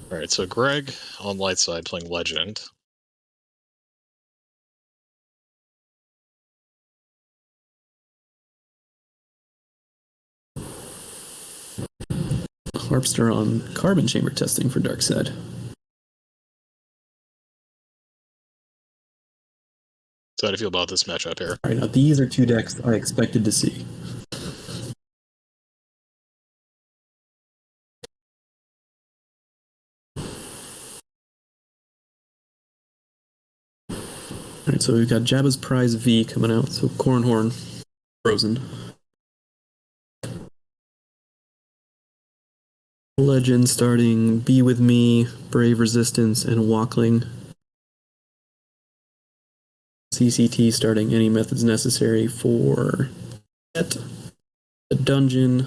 All right, so Greg on light side playing Legend. Harpster on carbon chamber testing for dark side. So how do you feel about this matchup here? All right, now these are two decks I expected to see. All right, so we've got Jabba's Prize V coming out, so Cornhorn, Frozen. Legend starting Be With Me, Brave Resistance, and Walkling. CCT starting Any Methods Necessary for Get, a Dungeon.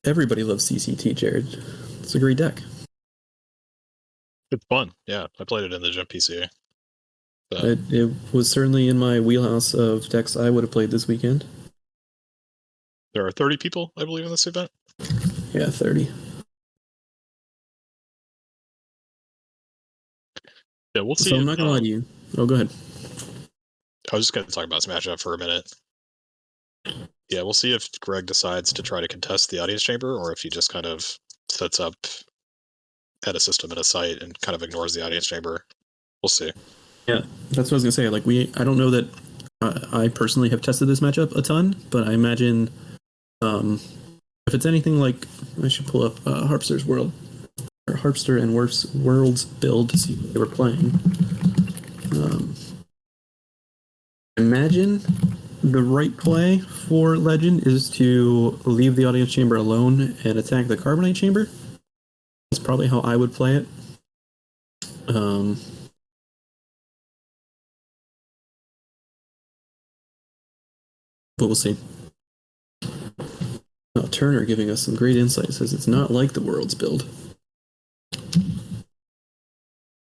Everybody loves CCT, Jared. It's a great deck. It's fun. Yeah, I played it in the MPC. It was certainly in my wheelhouse of decks I would have played this weekend. There are 30 people, I believe, in this event. Yeah, 30. Yeah, we'll see. So I'm not gonna lie to you. Oh, go ahead. I was just going to talk about this matchup for a minute. Yeah, we'll see if Greg decides to try to contest the audience chamber, or if he just kind of sets up at a system and a site and kind of ignores the audience chamber. We'll see. Yeah, that's what I was gonna say. Like I don't know that I personally have tested this matchup a ton, but I imagine if it's anything like, I should pull up Harpster's World, or Harpster and World's build to see what they were playing. Imagine the right play for Legend is to leave the audience chamber alone and attack the Carbonite chamber. That's probably how I would play it. But we'll see. Turner giving us some great insight, says it's not like the World's build. Still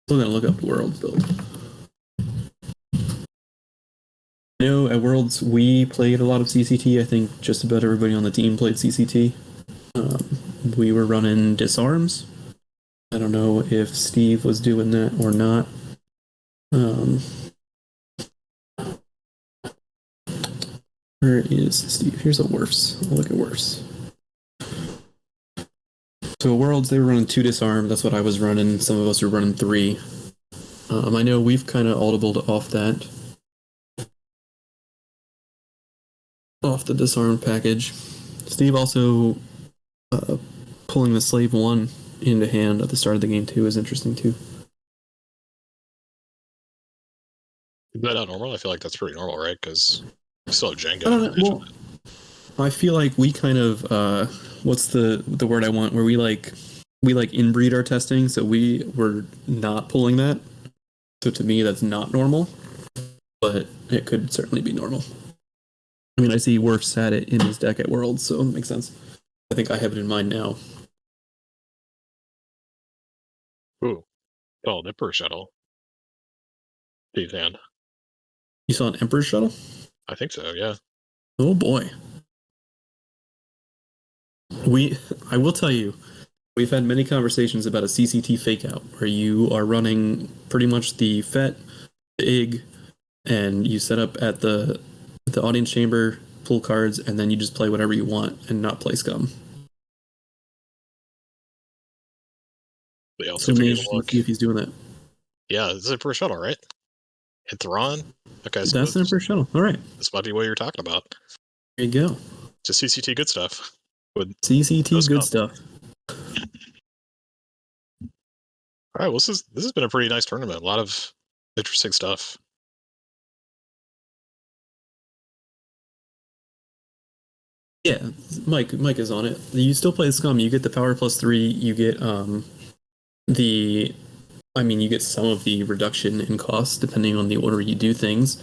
gonna look up the World's build. I know at Worlds we played a lot of CCT. I think just about everybody on the team played CCT. We were running Disarms. I don't know if Steve was doing that or not. Where is Steve? Here's a Werfs. I'll look at Werfs. So at Worlds, they were running 2 Disarm. That's what I was running. Some of us were running 3. I know we've kind of audibled off that. Off the Disarm package. Steve also pulling the Slave 1 into hand at the start of the game too is interesting too. Is that not normal? I feel like that's pretty normal, right? Because we still have Jenga. I don't know. Well, I feel like we kind of what's the word I want? Where we inbreed our testing, so we were not pulling that. So to me, that's not normal, but it could certainly be normal. I mean, I see Werfs had it in his deck at Worlds, so it makes sense. I think I have it in mind now. Ooh. Oh, an Emperor Shuttle. Steve's hand. You saw an Emperor Shuttle? I think so, yeah. Oh boy. I will tell you, we've had many conversations about a CCT fake out where you are running pretty much the FET, the IG, and you set up at the audience chamber, pull cards, and then you just play whatever you want and not play scum. But yeah, so maybe see if he's doing that. Yeah, this is Emperor Shuttle, right? And Thrawn? Okay, so that's an Emperor Shuttle. All right. This might be what you're talking about. There you go. Just CCT good stuff. With CCT good stuff. All right, well, this has been a pretty nice tournament. A lot of interesting stuff. Yeah, Mike is on it. You still play scum. You get the power +3. You get you get some of the reduction in cost depending on the order you do things.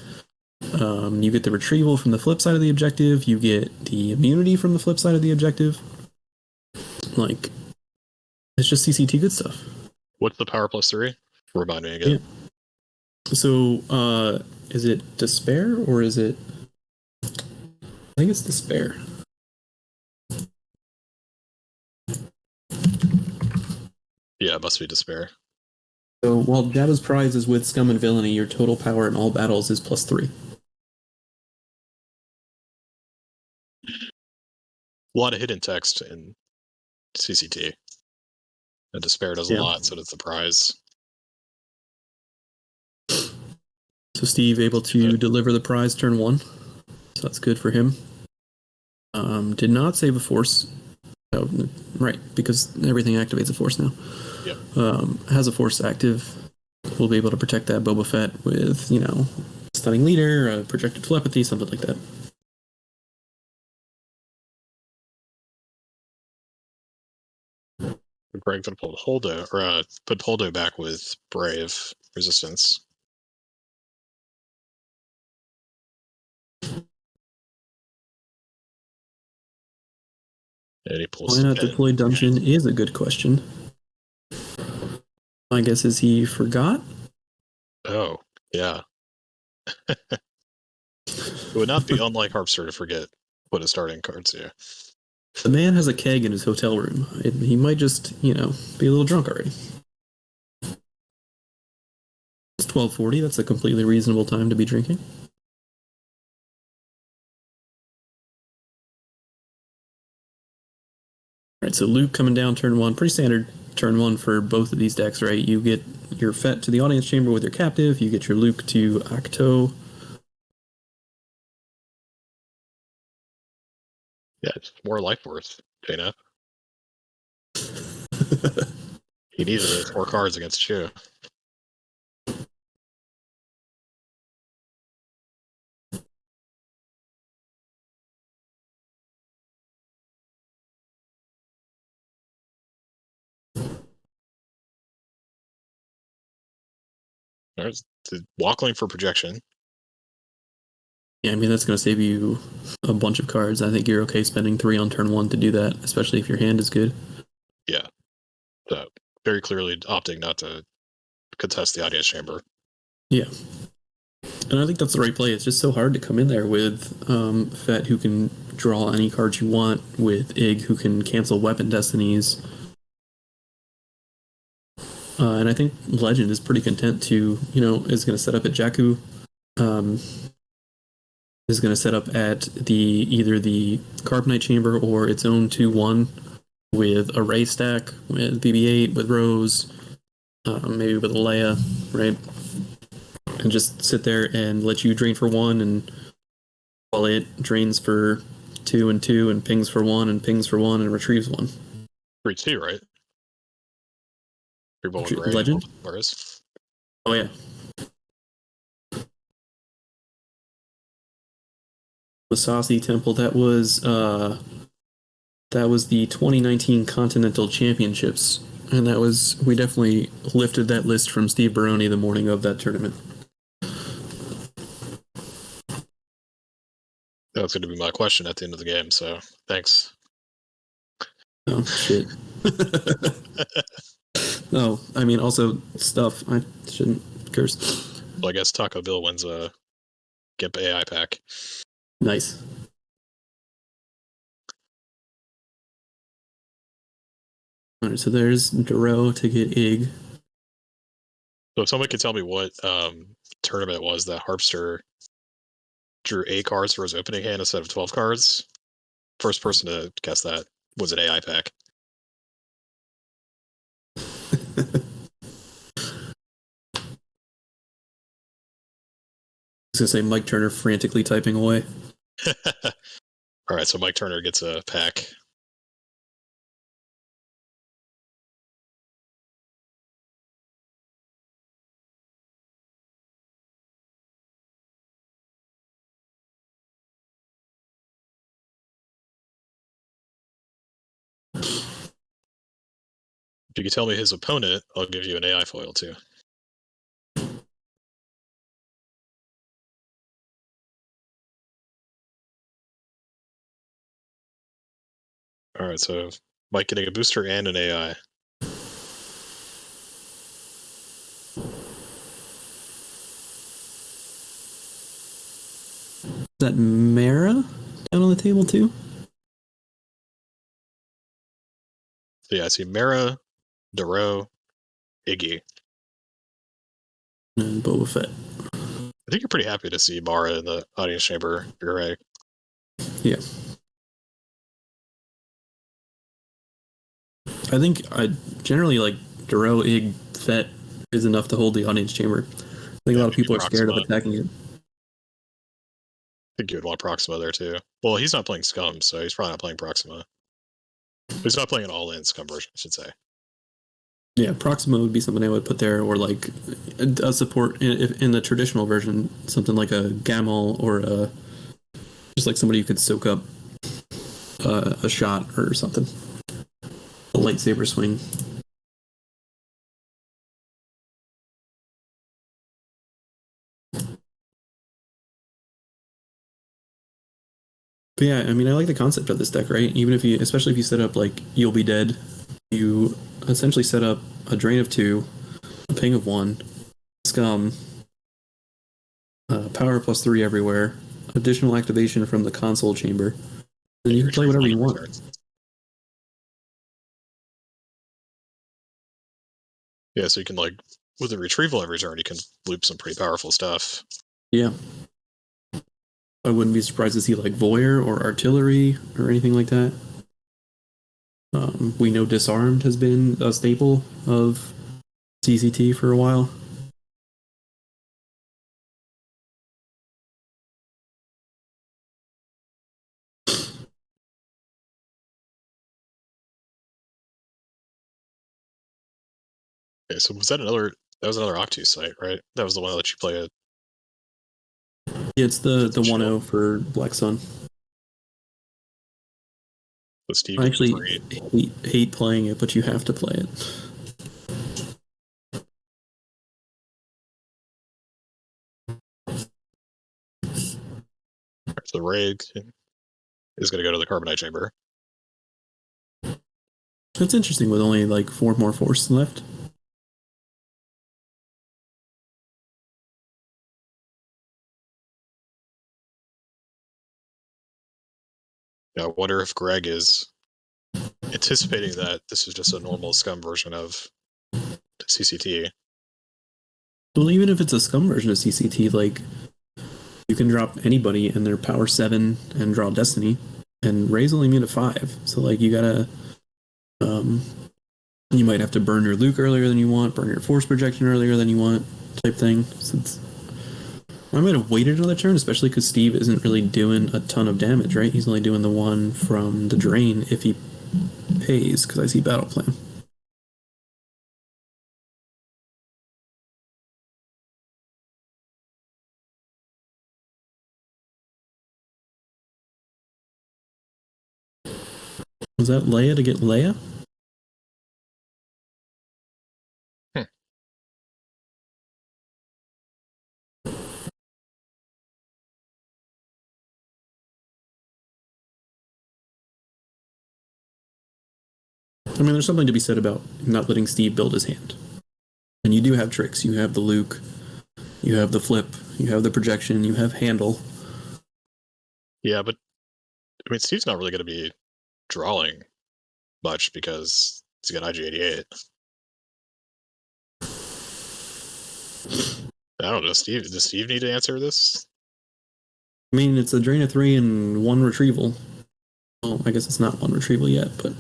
You get the retrieval from the flip side of the objective. You get the immunity from the flip side of the objective. Like, it's just CCT good stuff. What's the power +3? Remind me again. Yeah. So, is it Despair or is it? I think it's despair. Yeah, it must be despair. So while Jabba's prize is with scum and villainy, your total power in all battles is +3. A lot of hidden text in CCT. And despair does a lot, so does the prize. So Steve able to deliver the prize turn 1. So that's good for him. Did not save a force. Oh, right, because everything activates a force now. Yep. Has a force active. We'll be able to protect that Boba Fett with, stunning leader, projected telepathy, something like that. Greg put Holdo, or put Holdo back with Brave resistance. And he pulls. Why not deploy dungeon is a good question. My guess is he forgot. Oh, yeah. It would not be unlike Harpster to forget what his starting cards do. The man has a keg in his hotel room. He might just, be a little drunk already. It's 12:40. That's a completely reasonable time to be drinking. All right, so Luke coming down turn 1. Pretty standard turn 1 for both of these decks, right? You get your Fett to the audience chamber with your captive. You get your Luke to Octo. Yeah, it's more life worth, Jaina. He needed those 4 cards against Chu. There's the Walkling for projection. Yeah, I mean, that's going to save you a bunch of cards. I think you're okay spending 3 on turn 1 to do that, especially if your hand is good. Yeah. So very clearly opting not to contest the audience chamber. Yeah. And I think that's the right play. It's just so hard to come in there with Fett, who can draw any cards you want, with Ig, who can cancel weapon destinies. And I think Legend is pretty content to, is going to set up at Jakku. Is going to set up at either the Carbonite Chamber or its own 2-1 with a Ray stack, with BB-8, with Rose, maybe with a Leia, right? And just sit there and let you drain for 1, and while it drains for 2 and 2 and pings for 1 and pings for 1 and retrieves 1. 3-2, right? Legend? Whereas? Oh, yeah. The Saucy Temple, that was the 2019 Continental Championships, and we definitely lifted that list from Steve Baroni the morning of that tournament. That's going to be my question at the end of the game, so thanks. Oh, shit. Oh, I mean, also stuff. I shouldn't curse. Well, I guess Taco Bill wins a GIMP AI pack. Nice. All right, so there's Duro to get Ig. So if someone could tell me what tournament it was that Harpster drew 8 cards for his opening hand instead of 12 cards, first person to guess that was an AI pack. I was going to say Mike Turner frantically typing away. All right, so Mike Turner gets a pack. If you could tell me his opponent, I'll give you an AI foil too. All right, so Mike getting a booster and an AI. Is that Mara? out on the table too. So yeah, I see Mara, Duro, Iggy. And Boba Fett. I think you're pretty happy to see Mara in the audience chamber. You're right. Yeah. I think I generally like Duro, Ig, Fett is enough to hold the audience chamber. I think a lot of people are scared of attacking it. I think you would want Proxima there too. Well, he's not playing Scum, so he's probably not playing Proxima. He's not playing an all-in Scum version, I should say. Yeah, Proxima would be something I would put there, or like a support in the traditional version, something like a Gamal or just like somebody who could soak up a shot or something. A lightsaber swing. But yeah, I mean, I like the concept of this deck, right? Even if you, especially if you set up like You'll Be Dead, you essentially set up a Drain of 2, a Ping of 1, Scum, Power +3 everywhere, additional activation from the console chamber. Then you can play whatever you want. Yeah, so you can like with the retrieval every turn, you can loop some pretty powerful stuff. Yeah. I wouldn't be surprised to see like Voyeur or Artillery or anything like that. We know Disarmed has been a staple of CCT for a while. Okay, so was that another? That was another Octu site, right? That was the one that let you play it. Yeah, it's the 1-0 for Black Sun. So Steve I actually hate playing it, but you have to play it. So the raid is going to go to the Carbonite chamber. That's interesting with only like 4 more force left. Yeah, I wonder if Greg is anticipating that this is just a normal Scum version of CCT. Well, even if it's a Scum version of CCT, like you can drop anybody and their power 7 and draw Destiny, and Ray's only immune to 5. So like you gotta, you might have to burn your Luke earlier than you want, burn your force projection earlier than you want, type thing. So I might have waited another turn, especially because Steve isn't really doing a ton of damage, right? He's only doing the one from the drain if he pays, because I see Battle Plan. Was that Leia to get Leia? I mean, there's something to be said about not letting Steve build his hand. And you do have tricks. You have the Luke, you have the flip, you have the projection, you have handle. Yeah, but I mean, Steve's not really going to be drawing much because he's got IG-88. I don't know, Steve. Does Steve need to answer this? I mean, it's a drain of 3 and 1 retrieval. Well, I guess it's not 1 retrieval yet, but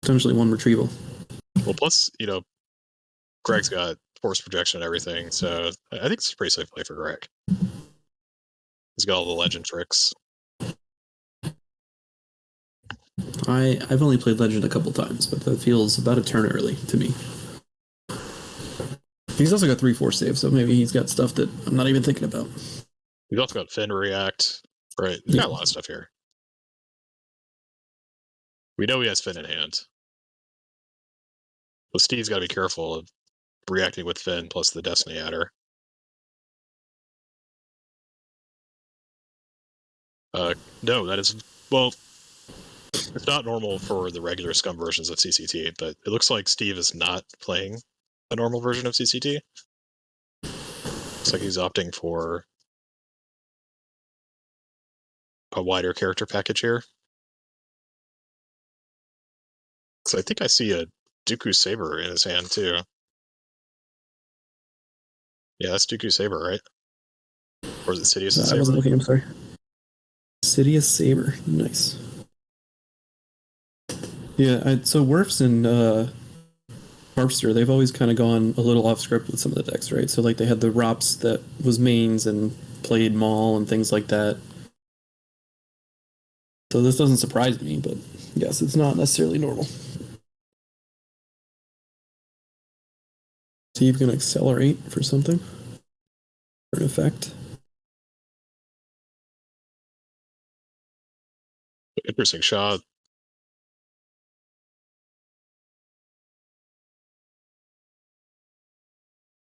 potentially 1 retrieval. Well, plus, you know, Greg's got force projection and everything, so I think it's a pretty safe play for Greg. He's got all the legend tricks. I've only played Legend a couple times, but that feels about a turn early to me. He's also got 3 force saves, so maybe he's got stuff that I'm not even thinking about. He's also got Finn react. Right, he's got a lot of stuff here. We know he has Finn in hand. But Steve's got to be careful of reacting with Finn plus the Destiny adder. No, that is, well, it's not normal for the regular Scum versions of CCT, but it looks like Steve is not playing a normal version of CCT. Looks like he's opting for a wider character package here. Because I think I see a Dooku Saber in his hand too. Yeah, that's Dooku Saber, right? Or is it Sidious Saber? I wasn't looking, I'm sorry. Sidious Saber, nice. Yeah, so Werfs and Harpster, they've always kind of gone a little off script with some of the decks, right? So like they had the Rops that was mains and played Maul and things like that. So this doesn't surprise me, but yes, it's not necessarily normal. Steve gonna accelerate for something, for an effect. Interesting shot.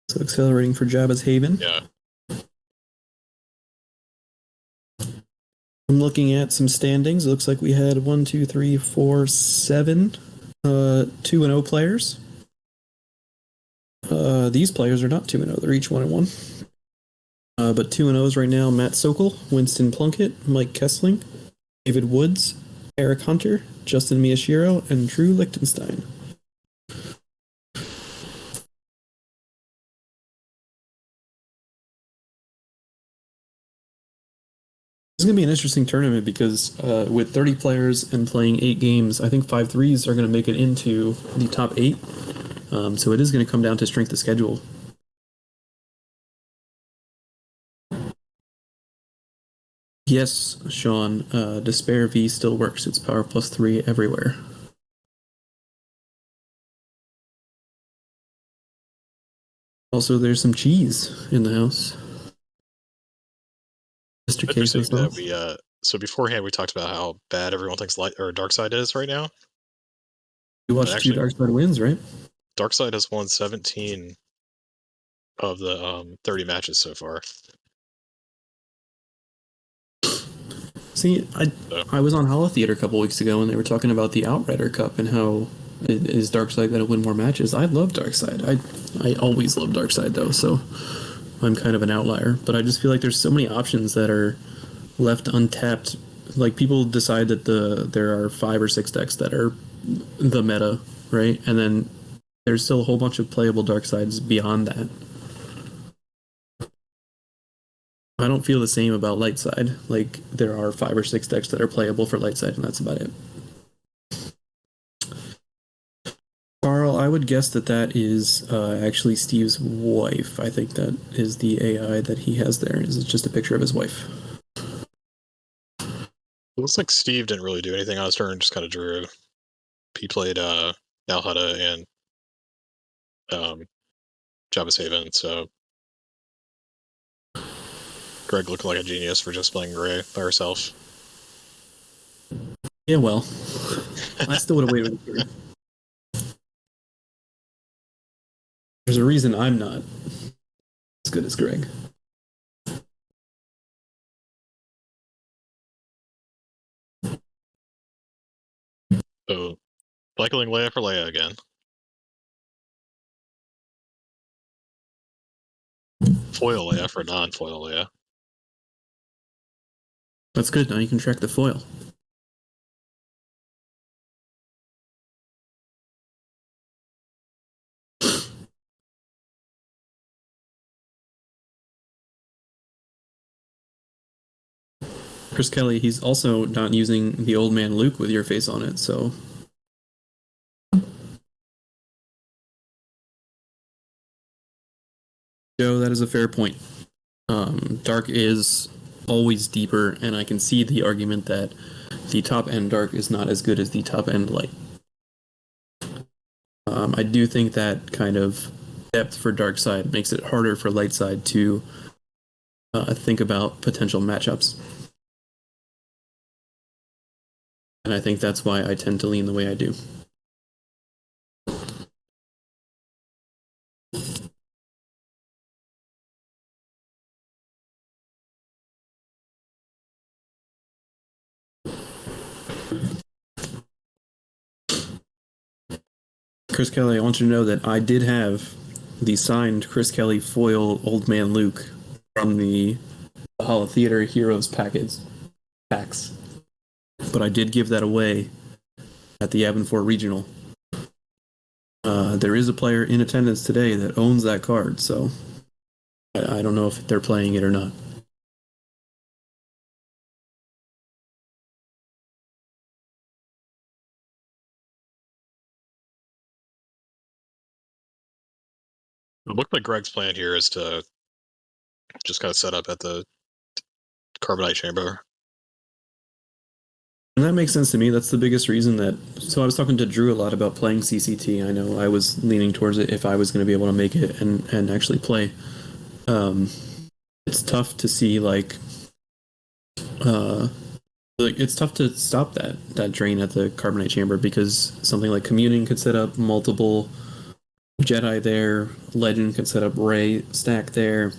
So accelerating for Jabba's Haven. Yeah. I'm looking at some standings. It looks like we had 1, 2, 3, 4, 7 2-0 players. These players are not 2-0. They're each 1-1. But 2-0s right now: Matt Sokol, Winston Plunkett, Mike Kessling, David Woods, Eric Hunter, Justin Miyashiro, and Drew Lichtenstein. This is going to be an interesting tournament because with 30 players and playing 8 games, I think 5-3s are going to make it into the top 8. So it is going to come down to strength of schedule. Yes, Sean, Despair V still works. It's power +3 everywhere. Also, there's some cheese in the house. Mr. Interesting Queso's that we so beforehand we talked about how bad everyone thinks light or dark side is right now. You watched 2 dark side wins, right? Dark side has won 17 of the 30 matches so far. See, I was on Hollow Theater a couple weeks ago and they were talking about the Outrider Cup and how is Darkseid going to win more matches. I love Darkseid. I always love Darkseid though, so I'm kind of an outlier. But I just feel like there's so many options that are left untapped. Like people decide that there are 5 or 6 decks that are the meta, right? And then there's still a whole bunch of playable Darkseids beyond that. I don't feel the same about light side. Like there are 5 or 6 decks that are playable for light side, and that's about it. Carl, I would guess that is actually Steve's wife. I think that is the AI that he has there. Is just a picture of his wife. It looks like Steve didn't really do anything on his turn, just kind of drew. He played Nalhutta and Jabba's Haven, so Greg looked like a genius for just playing Gray by herself. Yeah, well, I still would have waited with it. There's a reason I'm not as good as Greg. So, cycling Leia for Leia again. Foil Leia for non-foil Leia. That's good. Now you can track the foil. Chris Kelly, he's also not using the old man Luke with your face on it, so. Joe, that is a fair point. Dark is always deeper, and I can see the argument that the top end Dark is not as good as the top end Light. I do think that kind of depth for Dark Side makes it harder for Light Side to think about potential matchups. And I think that's why I tend to lean the way I do. Chris Kelly, I want you to know that I did have the signed Chris Kelly foil Old Man Luke from the Hollow Theater Heroes package. packs. But I did give that away at the Avonfort Regional. There is a player in attendance today that owns that card, so I don't know if they're playing it or not. It looked like Greg's plan here is to just kind of set up at the carbonite chamber. And that makes sense to me. That's the biggest reason that. So I was talking to Drew a lot about playing CCT. I know I was leaning towards it if I was going to be able to make it and actually play. It's tough to see like it's tough to stop that drain at the carbonite chamber because something like communing could set up multiple Jedi there, Legend can set up Rey stack there,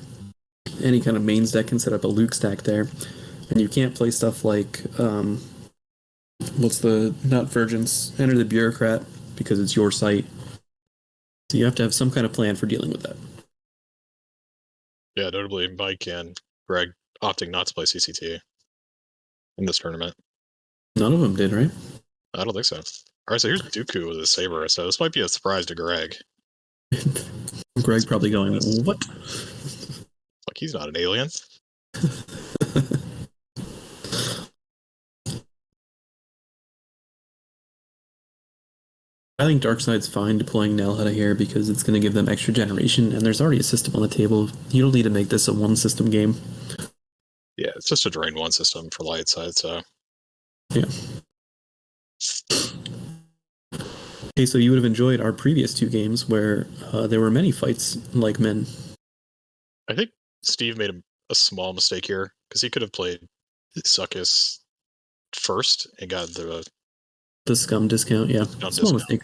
any kind of mains deck can set up a Luke stack there, and you can't play stuff like what's the not Virgins, Enter the Bureaucrat because it's your site. So you have to have some kind of plan for dealing with that. Yeah, notably Mike and Greg opting not to play CCT in this tournament. None of them did, right? I don't think so. All right, so here's Dooku with a saber. So this might be a surprise to Greg. Greg probably going, what? Like he's not an alien. I think Darkside's fine deploying Nelhada here because it's going to give them extra generation, and there's already a system on the table. You don't need to make this a one system game. Yeah, it's just a drain one system for light side, so. Yeah. Okay, so you would have enjoyed our previous two games where there were many fights like men. I think Steve made a small mistake here because he could have played Succus first and got the scum discount. Yeah, small discount. mistake.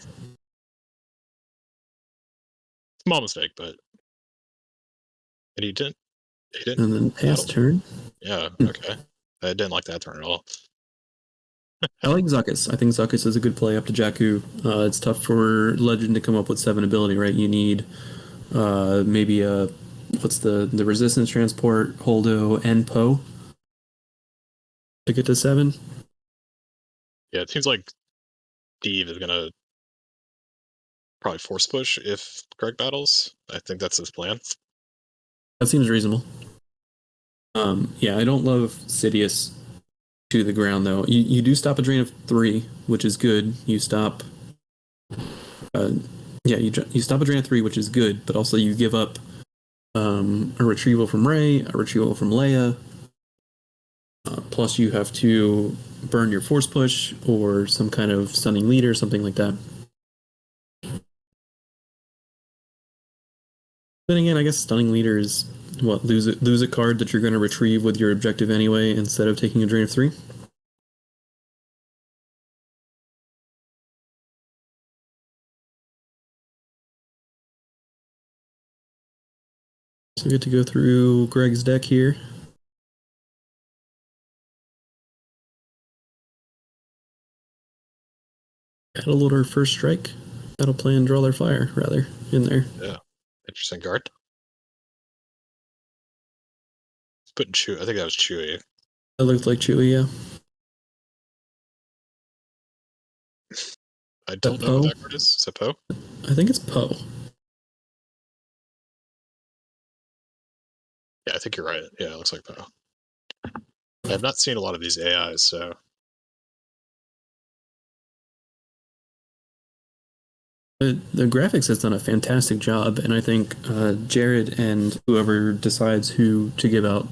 Small mistake, but and he didn't. And then pass turn. Yeah, okay. I didn't like that turn at all. I like Zuckuss. I think Zuckuss is a good play up to Jakku. It's tough for Legend to come up with 7 ability, right? You need maybe a what's the resistance transport, Holdo, and Poe to get to 7. Yeah, it seems like Steve is gonna probably force push if Greg battles. I think that's his plan. That seems reasonable. Yeah, I don't love Sidious to the ground though. You do stop a drain of 3, which is good. You stop. You stop a drain of 3, which is good, but also you give up a retrieval from Rey, a retrieval from Leia. Plus, you have to burn your force push or some kind of stunning leader, something like that. Then again, I guess stunning leader is what lose a card that you're going to retrieve with your objective anyway, instead of taking a drain of 3. So we get to go through Greg's deck here. Battle Order First Strike. Battle Plan Draw Their Fire, rather, in there. Yeah. Interesting card. Putting Chewie. I think that was Chewie. That looked like Chewie, yeah. I don't know who that card is. Is that Poe? I think it's Poe. Yeah, I think you're right. Yeah, it looks like Poe. I have not seen a lot of these AIs, so. The graphics has done a fantastic job, and I think Jared and whoever decides who to give out,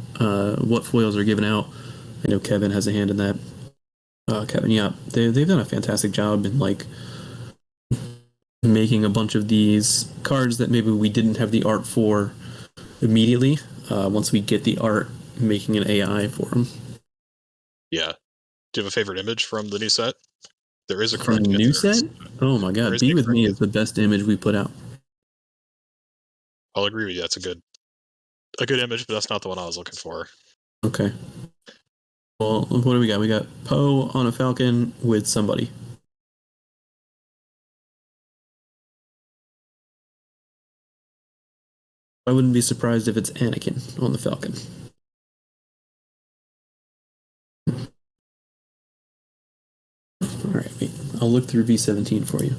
what foils are given out, I know Kevin has a hand in that. Kevin, yeah, they've done a fantastic job in like making a bunch of these cards that maybe we didn't have the art for immediately. Once we get the art, making an AI for them. Yeah. Do you have a favorite image from the new set? There is a card. New set? Oh my god, Be With Me is the best image we put out. I'll agree with you. That's a good image, but that's not the one I was looking for. Okay. Well, what do we got? We got Poe on a Falcon with somebody. I wouldn't be surprised if it's Anakin on the Falcon. All right, wait. I'll look through V17 for you.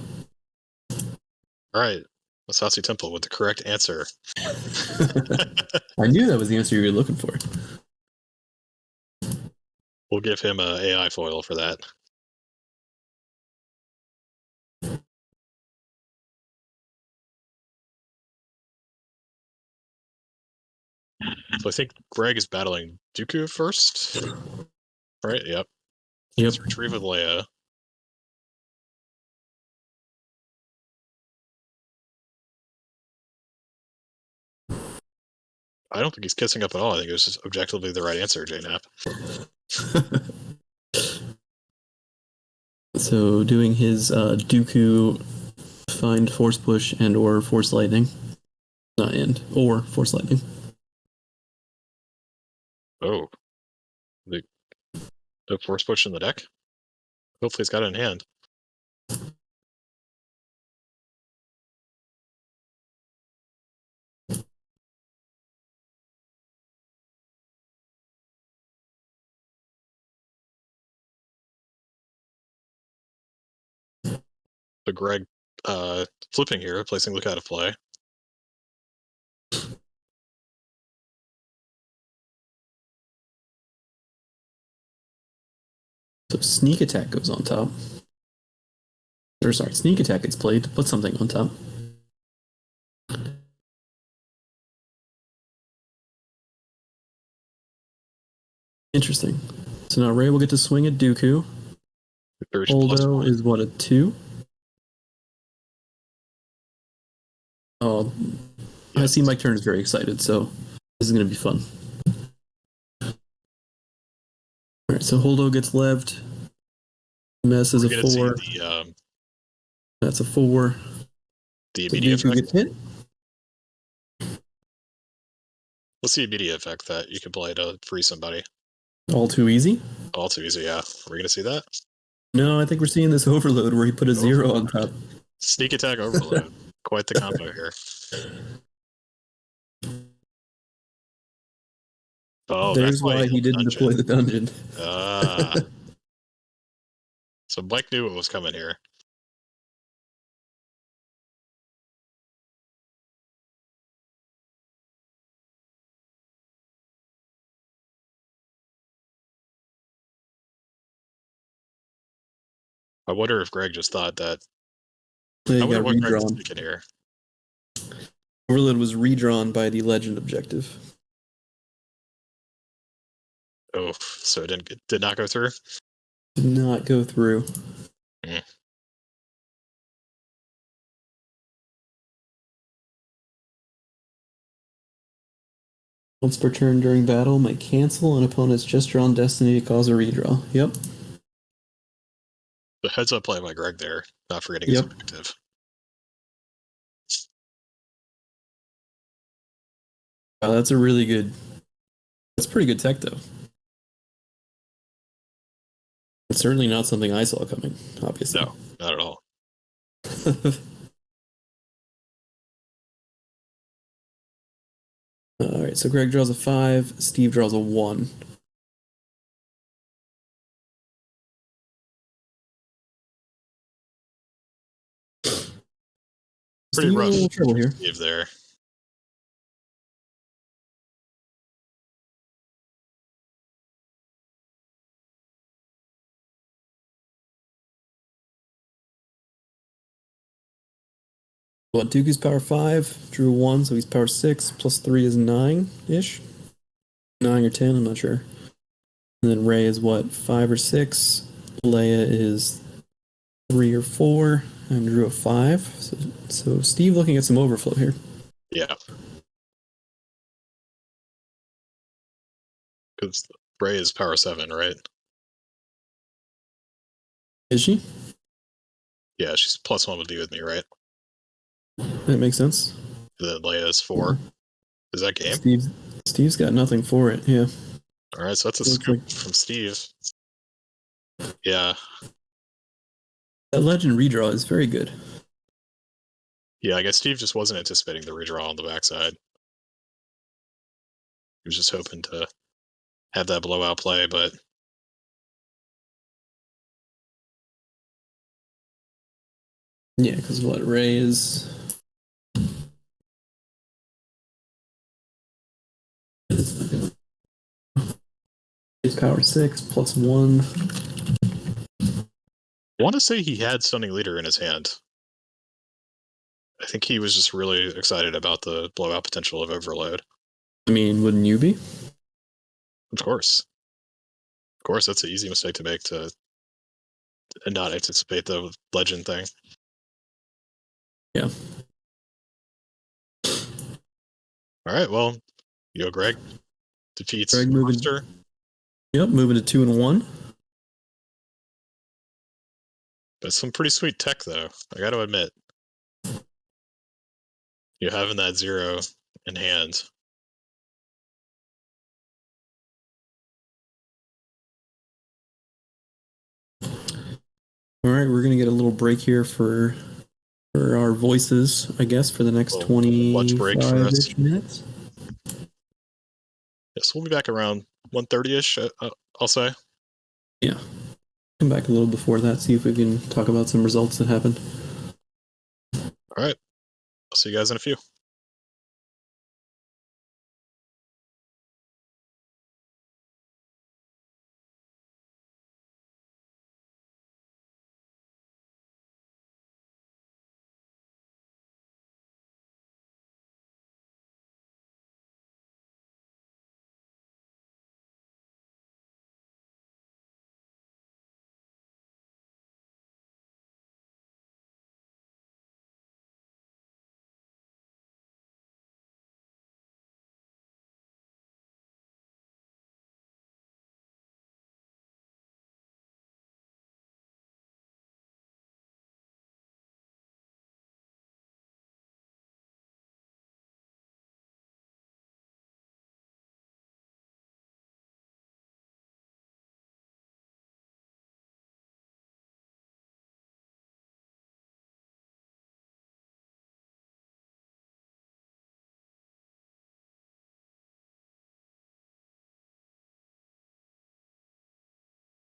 All right, Masashi Temple with the correct answer. I knew that was the answer you were looking for. We'll give him a AI foil for that. So I think Greg is battling Dooku first, right? Yep. He's retrieved with Leia. I don't think he's kissing up at all. I think it was just objectively the right answer, J-Nap. So doing his Dooku find Force Push and or Force Lightning. Not and, or Force Lightning. Oh. The Force Push in the deck? Hopefully he's got it in hand. So Greg flipping here, placing Luke out of play. So Sneak Attack goes on top. Or sorry, Sneak Attack gets played to put something on top. Interesting. So now Ray will get to swing at Dooku. Holdo is what, a 2? Oh, yes. I see Mike Turner is very excited, so this is going to be fun. All right, so Holdo gets leved. Mess is a 4. That's a 4. The immediate Dooku gets hit. What's the immediate effect that you can play to free somebody? All too easy? All too easy, yeah. Are we going to see that? No, I think we're seeing this overload where he put a 0 on top. Sneak Attack overload. Quite the combo here. Oh, there's why he didn't deploy the dungeon. So Mike knew what was coming here. I wonder if Greg just thought that. They I wonder got what redrawn. Greg was thinking here. Overload was redrawn by the legend objective. Oh, so it did not go through? Did not go through. Mm. Once per turn during battle, may cancel an opponent's just drawn destiny to cause a redraw. Yep. The heads up play by Greg there, not forgetting his objective. Wow, that's a really good. That's pretty good tech, though. It's certainly not something I saw coming, obviously. No, not at all. All right, so Greg draws a 5, Steve draws a 1. Pretty Steve rough a little trouble here. Steve there. Well, Dooku's power 5, drew 1, so he's power 6, plus 3 is 9-ish? 9 or 10, I'm not sure. And then Ray is what, 5 or 6? Leia is 3 or 4, and drew a 5. So Steve looking at some overflow here. Yeah. Because Ray is power 7, right? Is she? Yeah, she's +1 would be with me, right? That makes sense. Then Leia is 4. Is that game? Steve's got nothing for it, yeah. All right, so that's a scoop from Steve. Yeah. That legend redraw is very good. Yeah, I guess Steve just wasn't anticipating the redraw on the backside. He was just hoping to have that blowout play, but Yeah, because what Ray is. Is power 6 plus 1. I want to say he had Stunning Leader in his hand. I think he was just really excited about the blowout potential of Overload. I mean, wouldn't you be? Of course. Of course, that's an easy mistake to make to not anticipate the legend thing. Yeah. All right, well, Yo Greg defeats Greg moving. Harpster. Yep, moving to 2 and 1. That's some pretty sweet tech, though. I got to admit, you having that 0 in hand. All right, we're gonna get a little break here for our voices, I guess, for the next 25-ish minutes. Yes, we'll be back around 1:30ish. I'll say. Yeah, come back a little before that, see if we can talk about some results that happened. All right, I'll see you guys in a few.